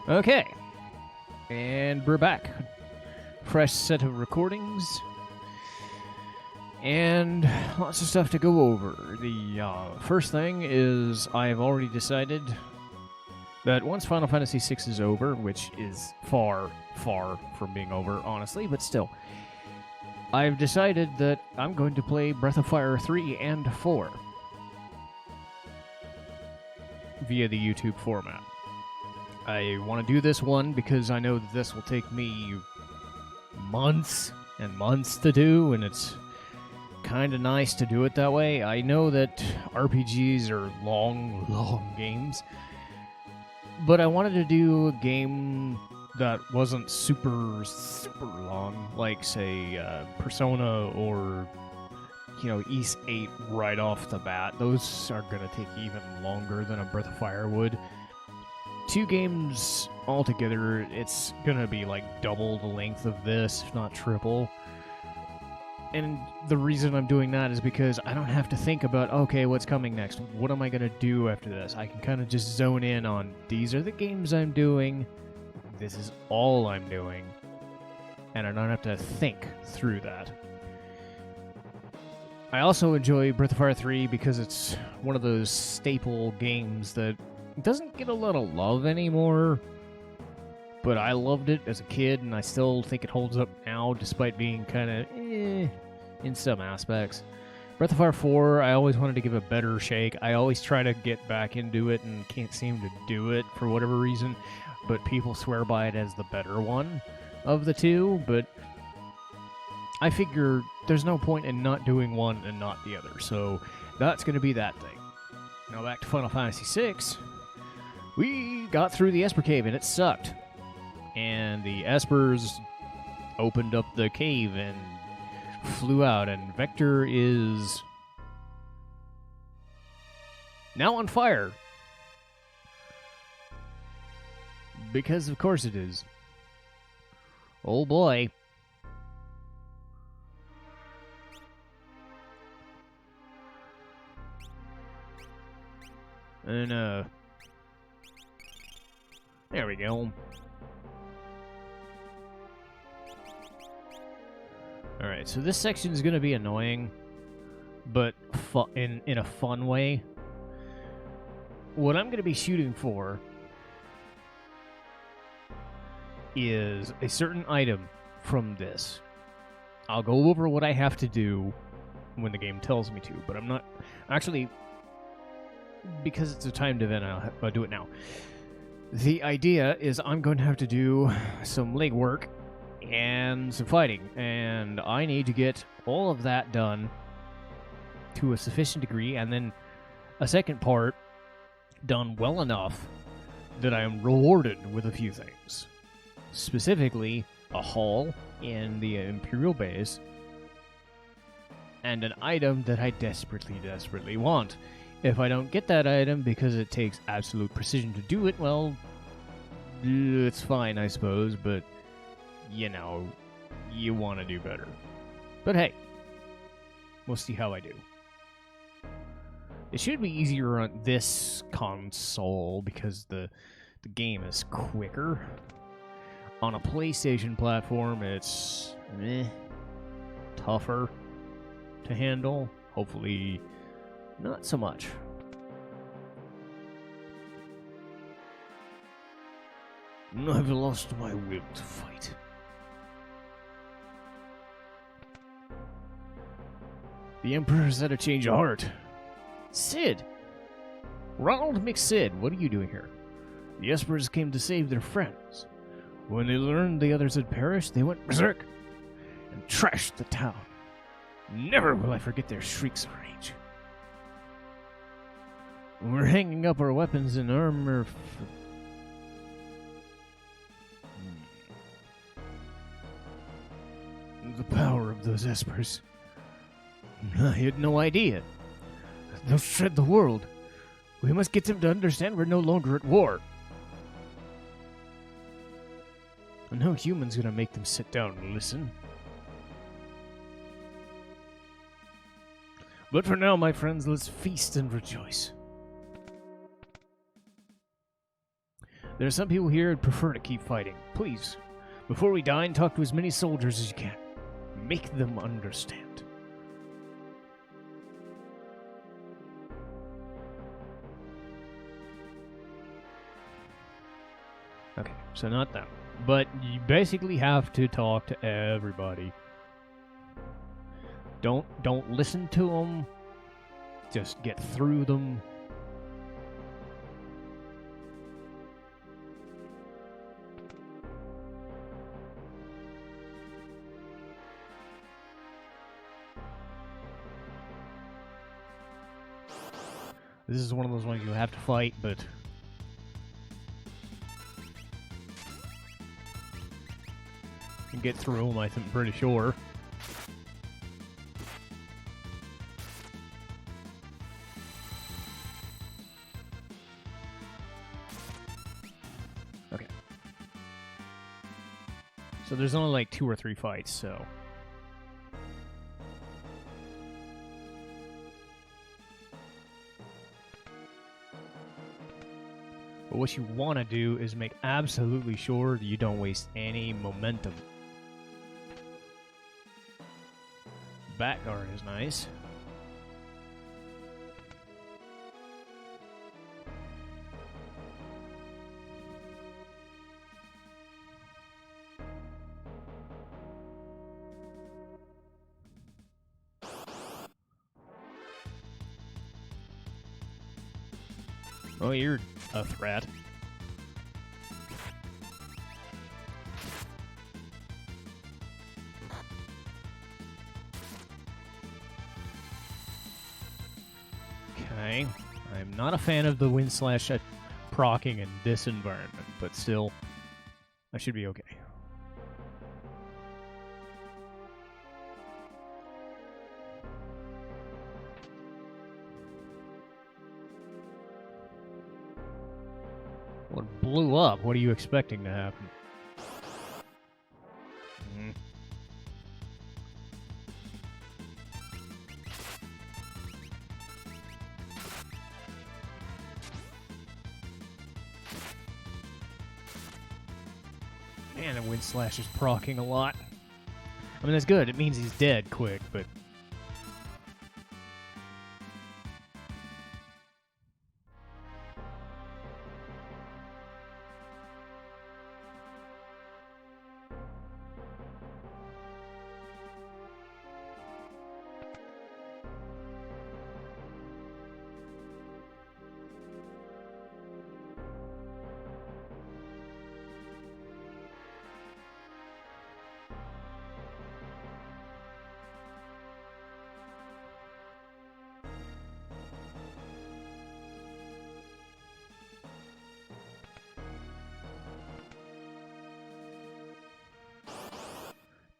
Okay, and we're back. Fresh set of recordings, and lots of stuff to go over. The first thing is I've already decided that once Final Fantasy VI is over, which is far, far from being over, honestly, but still, I've decided that I'm going to play Breath of Fire 3 and 4 via the YouTube format. I want to do this one because I know that this will take me months and months to do, and it's kind of nice to do it that way. I know that RPGs are long, long games, but I wanted to do a game that wasn't super, super long, like, say, Persona or, Ys 8 right off the bat. Those are going to take even longer than a Breath of Fire would. 2 games altogether, it's gonna be like double the length of this, if not triple. And the reason I'm doing that is because I don't have to think about, okay, what's coming next? What am I gonna do after this? I can kind of just zone in on, these are the games I'm doing, this is all I'm doing, and I don't have to think through that. I also enjoy Breath of Fire 3 because it's one of those staple games that doesn't get a lot of love anymore, but I loved it as a kid, and I still think it holds up now, despite being kind of in some aspects. Breath of Fire 4, I always wanted to give a better shake. I always try to get back into it and can't seem to do it for whatever reason, but people swear by it as the better one of the two, but I figure there's no point in not doing one and not the other, so that's going to be that thing. Now back to Final Fantasy VI. We got through the Esper Cave, and it sucked. And the Espers opened up the cave and flew out, and Vector is now on fire. Because of course it is. Oh boy. And, there we go. Alright, so this section is going to be annoying, but in a fun way. What I'm going to be shooting for is a certain item from this. I'll go over what I have to do when the game tells me to, but I'm not... Actually, because it's a timed event, I'll do it now. The idea is I'm going to have to do some legwork and some fighting, and I need to get all of that done to a sufficient degree, and then a second part done well enough that I am rewarded with a few things. Specifically, a hall in the Imperial base, and an item that I desperately, desperately want. If I don't get that item because it takes absolute precision to do it, well, it's fine, I suppose, but, you want to do better. But hey, we'll see how I do. It should be easier on this console because the game is quicker. On a PlayStation platform, it's tougher to handle. Hopefully, not so much. I've lost my will to fight. The Emperor's had a change of heart. Cid! Ronald McCid, what are you doing here? The Espers came to save their friends. When they learned the others had perished, they went berserk and trashed the town. Never will I forget their shrieks of rage. We're hanging up our weapons and armor. The power of those Espers. I had no idea. They'll shred the world. We must get them to understand we're no longer at war. No human's gonna make them sit down and listen. But for now, my friends, let's feast and rejoice. There are some people here who'd prefer to keep fighting. Please, before we dine, talk to as many soldiers as you can. Make them understand. Okay, so not them. But you basically have to talk to everybody. Don't listen to them. Just get through them. This is one of those ones you have to fight, but you can get through them, I'm pretty sure. Okay. So there's only like 2 or 3 fights, so... But what you want to do is make absolutely sure that you don't waste any momentum. Back guard is nice. Oh, you're a threat. Okay. I'm not a fan of the wind slash proccing in this environment, but still, I should be okay. Well, it blew up. What are you expecting to happen? Man, the wind slash is proccing a lot. I mean, that's good. It means he's dead quick, but...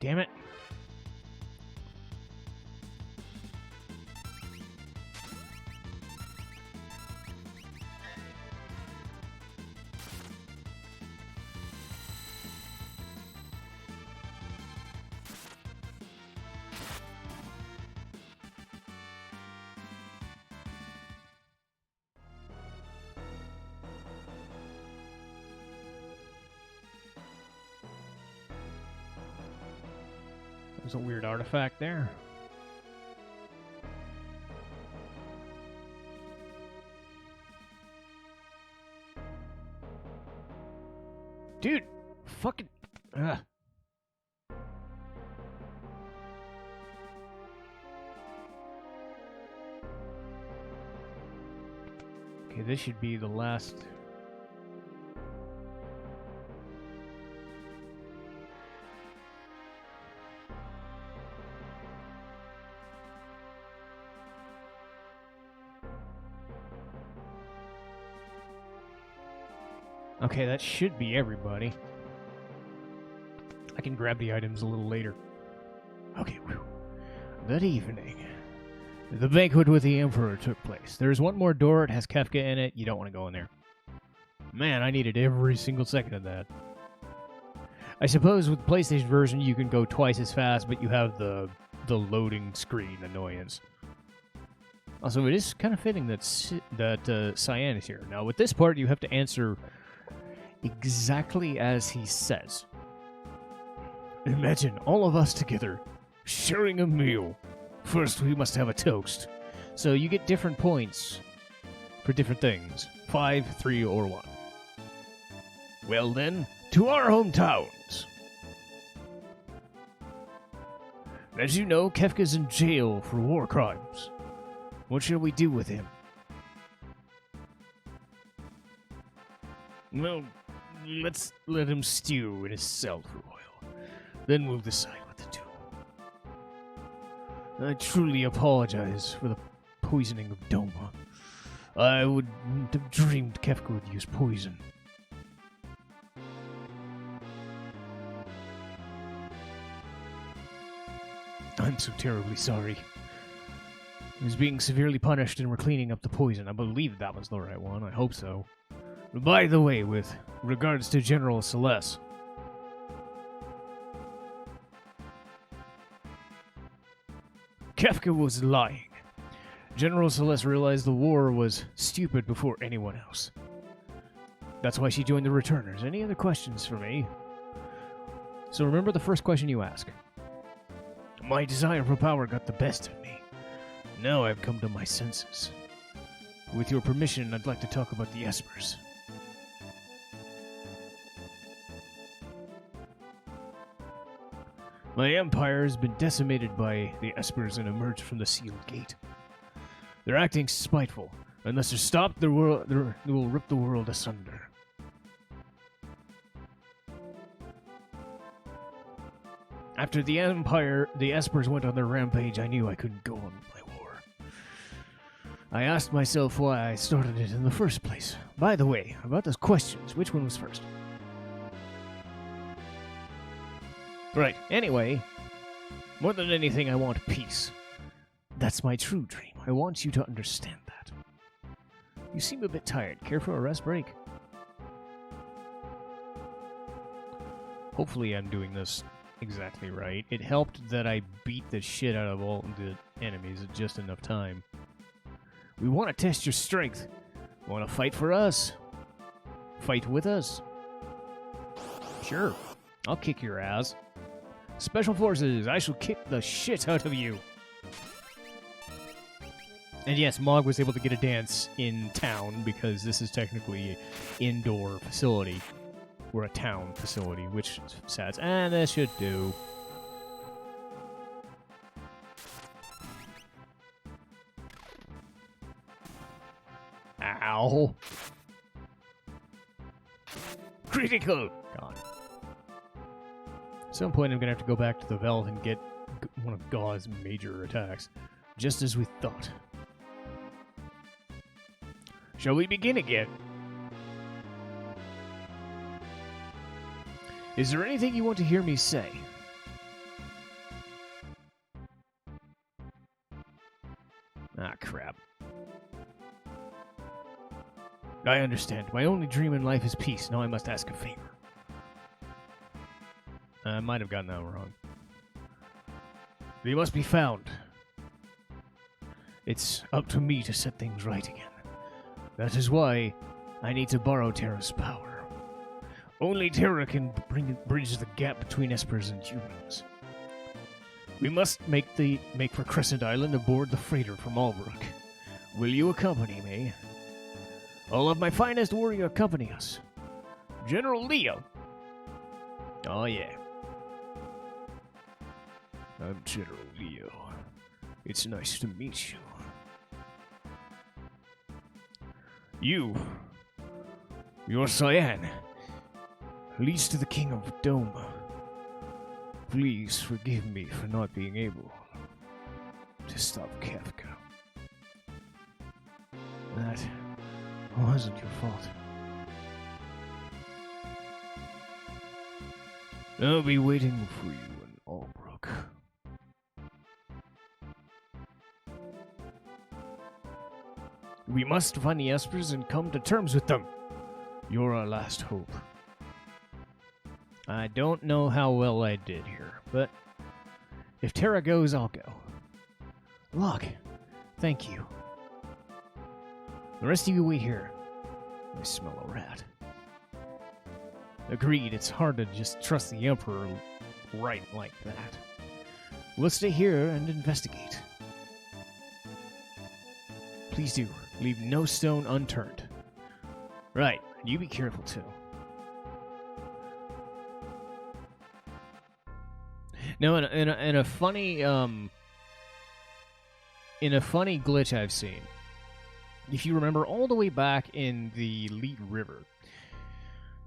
Damn it. There's a weird artifact there. Dude, fucking... Ugh. Okay, this should be the last... Okay, that should be everybody. I can grab the items a little later. Okay, whew. Good evening. The banquet with the Emperor took place. There's one more door. It has Kefka in it. You don't want to go in there. Man, I needed every single second of that. I suppose with the PlayStation version, you can go twice as fast, but you have the loading screen annoyance. Also, it is kind of fitting that Cyan is here. Now, with this part, you have to answer... exactly as he says. Imagine all of us together, sharing a meal. First, we must have a toast. So you get different points for different things. 5, 3, or 1. Well then, to our hometowns. As you know, Kefka's in jail for war crimes. What shall we do with him? Well, let's let him stew in his cell for a while. Then we'll decide what to do. I truly apologize for the poisoning of Doma. I wouldn't have dreamed Kefka would use poison. I'm so terribly sorry. He's being severely punished and we're cleaning up the poison. I believe that was the right one. I hope so. By the way, with regards to General Celeste, Kefka was lying. General Celeste realized the war was stupid before anyone else. That's why she joined the Returners. Any other questions for me? So remember the first question you ask. My desire for power got the best of me. Now I've come to my senses. With your permission, I'd like to talk about the Espers. My empire has been decimated by the Espers and emerged from the sealed gate. They're acting spiteful. Unless they're stopped, they will rip the world asunder. After the Espers went on their rampage, I knew I couldn't go on with my war. I asked myself why I started it in the first place. By the way, about those questions, which one was first? Right, anyway, more than anything, I want peace. That's my true dream. I want you to understand that. You seem a bit tired. Care for a rest break? Hopefully I'm doing this exactly right. It helped that I beat the shit out of all the enemies at just enough time. We want to test your strength. Want to fight for us? Fight with us? Sure. I'll kick your ass. Special Forces, I shall kick the shit out of you. And yes, Mog was able to get a dance in town because this is technically an indoor facility. Or a town facility, which is sad. And this should do. Ow. Critical! God. At some point I'm gonna have to go back to the Veld and get one of Gau's major attacks. Just as we thought. Shall we begin again? Is there anything you want to hear me say? Ah, crap. I understand. My only dream in life is peace. Now I must ask a favor. I might have gotten that wrong. They must be found. It's up to me to set things right again. That is why I need to borrow Terra's power. Only Terra can bridge the gap between Espers and humans. We must make for Crescent Island aboard the freighter from Albrook. Will you accompany me? All of my finest warrior accompany us. General Leo. Oh yeah. I'm General Leo. It's nice to meet you. You're Cyan. Leads to the King of Doma. Please forgive me for not being able to stop Kefka. That wasn't your fault. I'll be waiting for you in Albrook. We must find the Espers and come to terms with them. You're our last hope. I don't know how well I did here, but if Terra goes, I'll go. Look, thank you. The rest of you wait here. I smell a rat. Agreed, it's hard to just trust the Emperor right like that. We'll stay here and investigate. Please do. Leave no stone unturned. Right, you be careful too. Now, in a funny glitch I've seen, if you remember all the way back in the Elite River,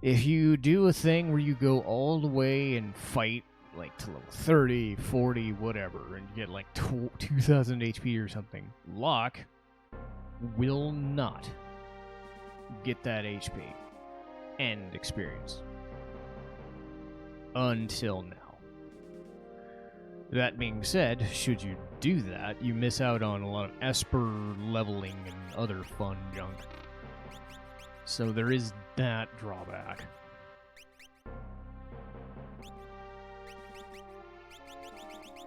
if you do a thing where you go all the way and fight like to level 30, 40, whatever, and you get like 2,000 HP or something, Locke will not get that HP and experience until now. That being said, should you do that, you miss out on a lot of Esper leveling and other fun junk. So there is that drawback.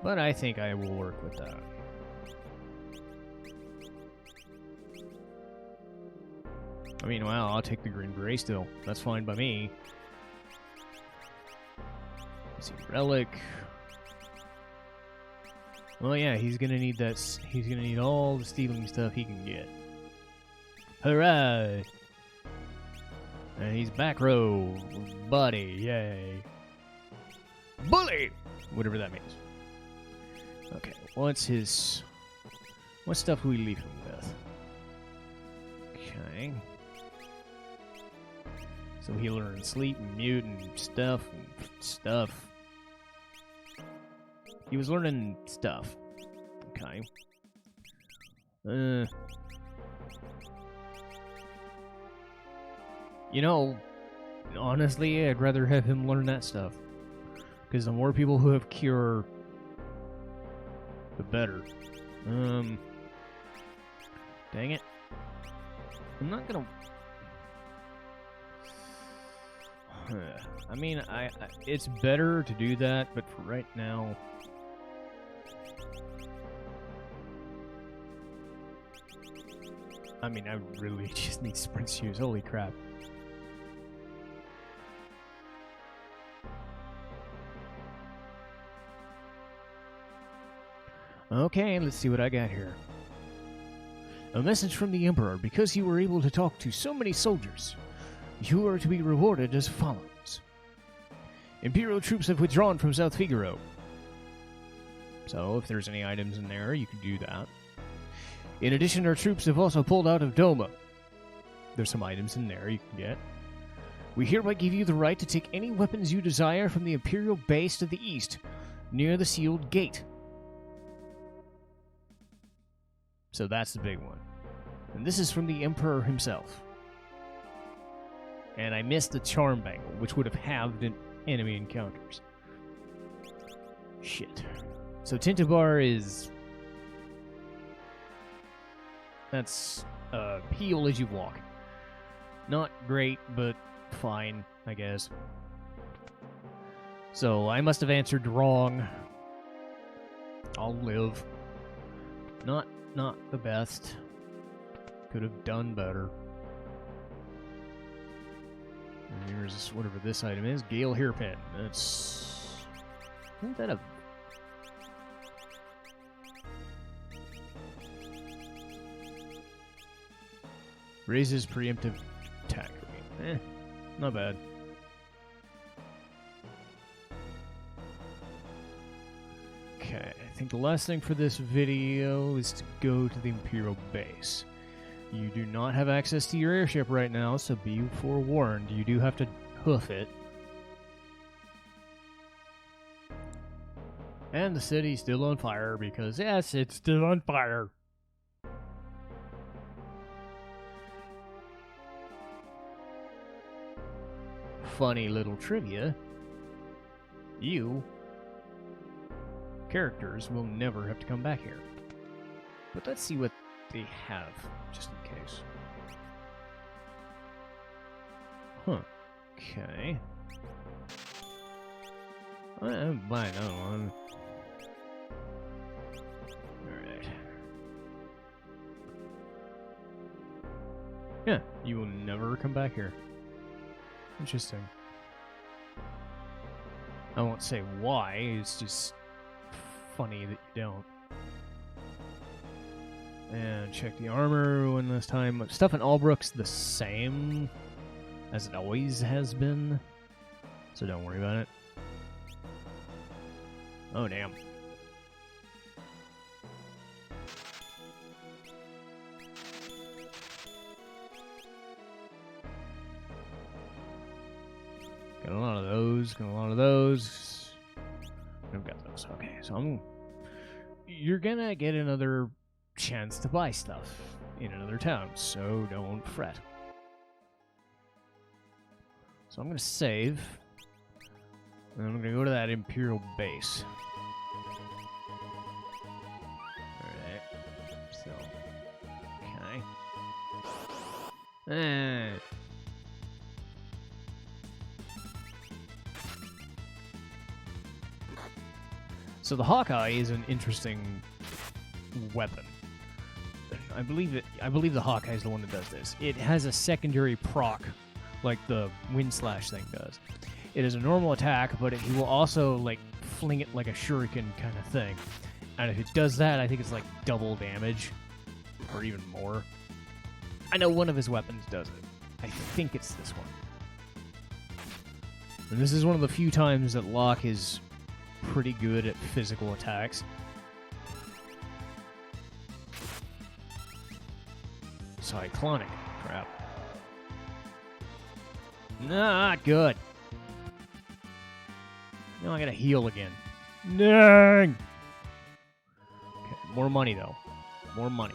But I think I will work with that. I mean, well, I'll take the green beret still. That's fine by me. Let's see, relic. Well, yeah, he's gonna need that. He's gonna need all the stealing stuff he can get. Hooray! And he's back row, buddy. Yay! Bully, whatever that means. Okay, what stuff do we leave him with? Okay. So he learned sleep and mute and stuff. He was learning stuff. Okay. You know, honestly, I'd rather have him learn that stuff. Because the more people who have cure, the better. Dang it. I'm not gonna... I mean, it's better to do that, but for right now... I mean, I really just need sprint shoes. Holy crap. Okay, let's see what I got here. A message from the Emperor. Because you were able to talk to so many soldiers, you are to be rewarded as follows. Imperial troops have withdrawn from South Figaro. So, if there's any items in there, you can do that. In addition, our troops have also pulled out of Doma. There's some items in there you can get. We hereby give you the right to take any weapons you desire from the Imperial base to the east, near the sealed gate. So that's the big one. And this is from the Emperor himself. And I missed the charm bangle, which would have halved enemy encounters. Shit. So Tintabar is... That's heal as you walk. Not great, but fine, I guess. So I must have answered wrong. I'll live. Not the best. Could have done better. And here's whatever this item is. Gale hairpin. That's... Isn't that a... Raises preemptive attack rate. Not bad. Okay, I think the last thing for this video is to go to the Imperial base. You do not have access to your airship right now, so be forewarned. You do have to hoof it. And the city's still on fire because, yes, it's still on fire. Funny little trivia. You, characters, will never have to come back here. But let's see what they have, just in case. Huh. Okay. I'm buying another one. Alright. Yeah, you will never come back here. Interesting. I won't say why, it's just funny that you don't. And check the armor one last time. Stuff in Albrook's the same as it always has been, so don't worry about it. Oh, damn. Got a lot of those, got a lot of those. I've got those. Okay, so you're gonna get another chance to buy stuff in another town, so don't fret. So I'm gonna save, and I'm gonna go to that Imperial base. Alright, so, okay. So the Hawkeye is an interesting weapon. I believe the Hawkeye is the one that does this. It has a secondary proc, like the Wind Slash thing does. It is a normal attack, but he will also like fling it like a shuriken kind of thing. And if it does that, I think it's like double damage, or even more. I know one of his weapons does it. I think it's this one. And this is one of the few times that Locke is pretty good at physical attacks. Cyclonic. Crap. Not good. Now I gotta heal again. Dang! Okay, more money though. More money.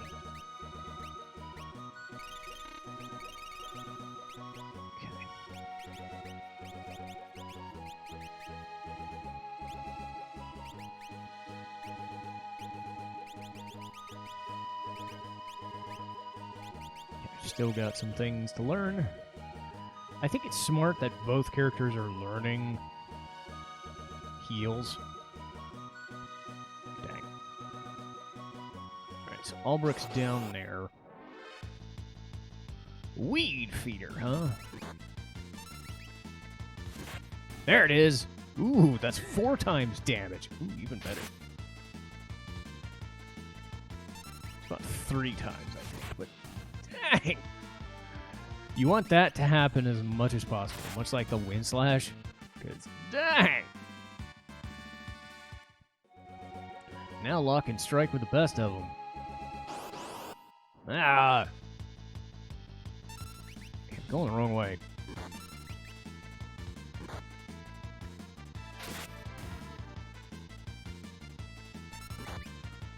Still got some things to learn. I think it's smart that both characters are learning heals. Dang. Alright, so Albrook's down there. Weed feeder, huh? There it is! Ooh, that's 4 times damage. Ooh, even better. It's about 3 times, I think, but dang! You want that to happen as much as possible, much like the Wind Slash. Because, dang! Now Locke can strike with the best of them. Ah! Okay, I'm going the wrong way.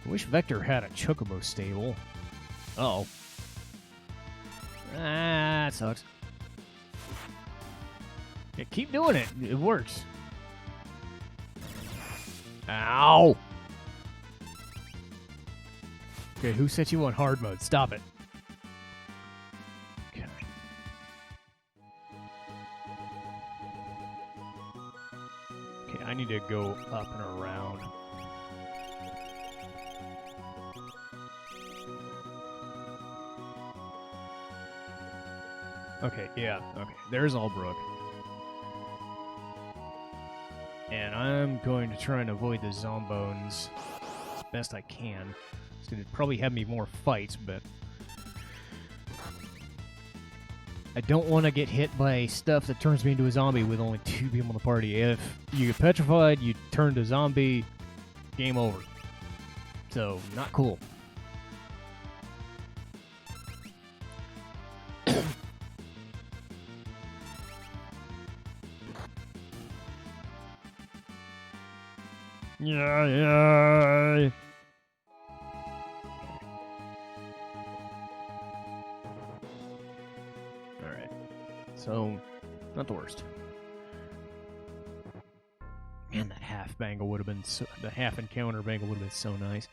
I wish Vector had a Chocobo stable. Uh-oh. Ah, that sucks. Yeah, keep doing it. It works. Ow! Okay, who set you on hard mode? Stop it. Okay. Okay, I need to go up and around. Okay, yeah, okay. There's Albrook. And I'm going to try and avoid the Zombones as best I can. It's going to probably have me more fights, but I don't want to get hit by stuff that turns me into a zombie with only 2 people in the party. If you get petrified, you turn to zombie, game over. So, not cool. Yeah. Alright. So, not the worst. Man, that half bangle would have been the half encounter bangle would have been so nice.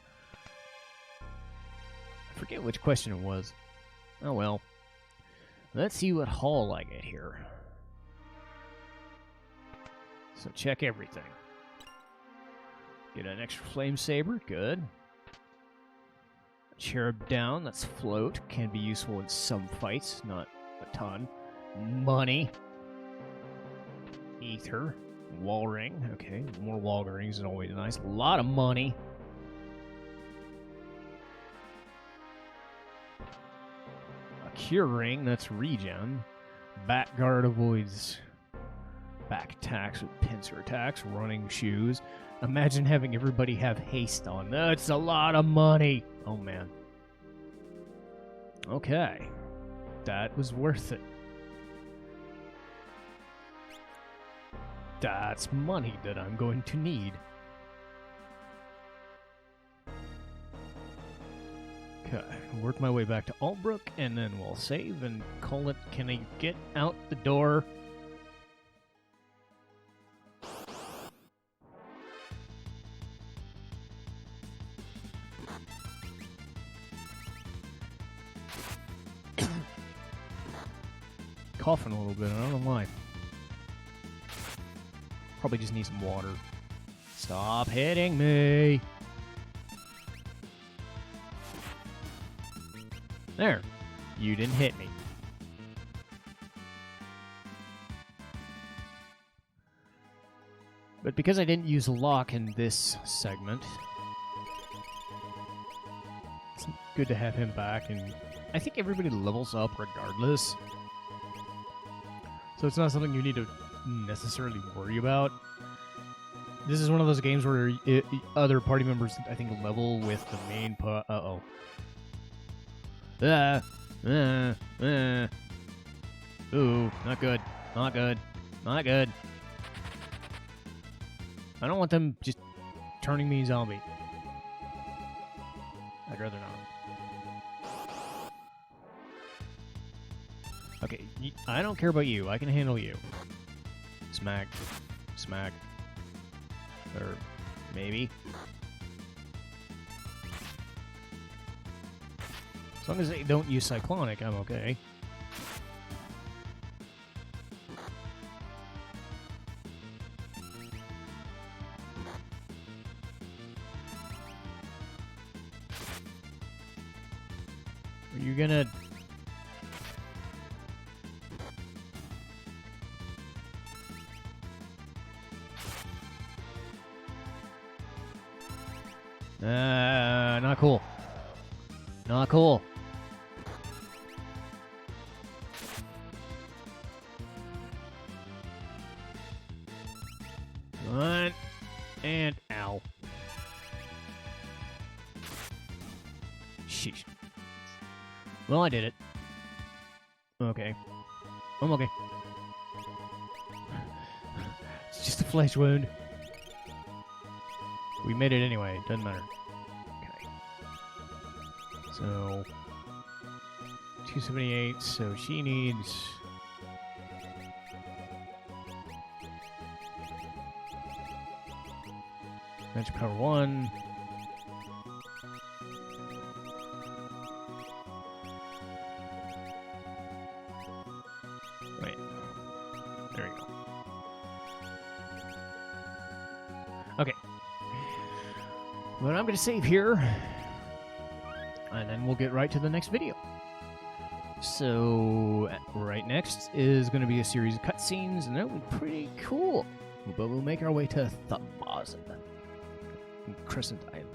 I forget which question it was. Oh well. Let's see what haul I get here. So check everything. Get an extra flame saber, good. Cherub down, that's float. Can be useful in some fights, not a ton. Money. Ether, Wall ring. Okay, more wall rings is always nice. A lot of money. A cure ring, that's regen. Back guard avoids back attacks with pincer attacks. Running shoes. Imagine having everybody have haste on. That's a lot of money. Oh, man. Okay. That was worth it. That's money that I'm going to need. Okay, work my way back to Albrook, and then we'll save and call it. Can I get out the door? Coughing a little bit, I don't know why. Probably just need some water. Stop hitting me! There. You didn't hit me. But because I didn't use a lock in this segment, it's good to have him back, and I think everybody levels up regardless. So it's not something you need to necessarily worry about. This is one of those games where other party members, I think, level with the main uh-oh. Ooh, not good. Not good. Not good. I don't want them just turning me zombie. I'd rather not. Okay, I don't care about you. I can handle you. Smack. Smack. Or maybe. As long as they don't use Cyclonic, I'm okay. Are you gonna... not cool. Not cool. One, and ow. Sheesh. Well, I did it. Okay. I'm okay. It's just a flesh wound. We made it anyway. Doesn't matter. Okay. So 278. So she needs. Magic power 1. Wait. There we go. Okay. But I'm going to save here. And then we'll get right to the next video. So, right next is going to be a series of cutscenes, and that will be pretty cool. But we'll make our way to Thumbaza. Crescent Island.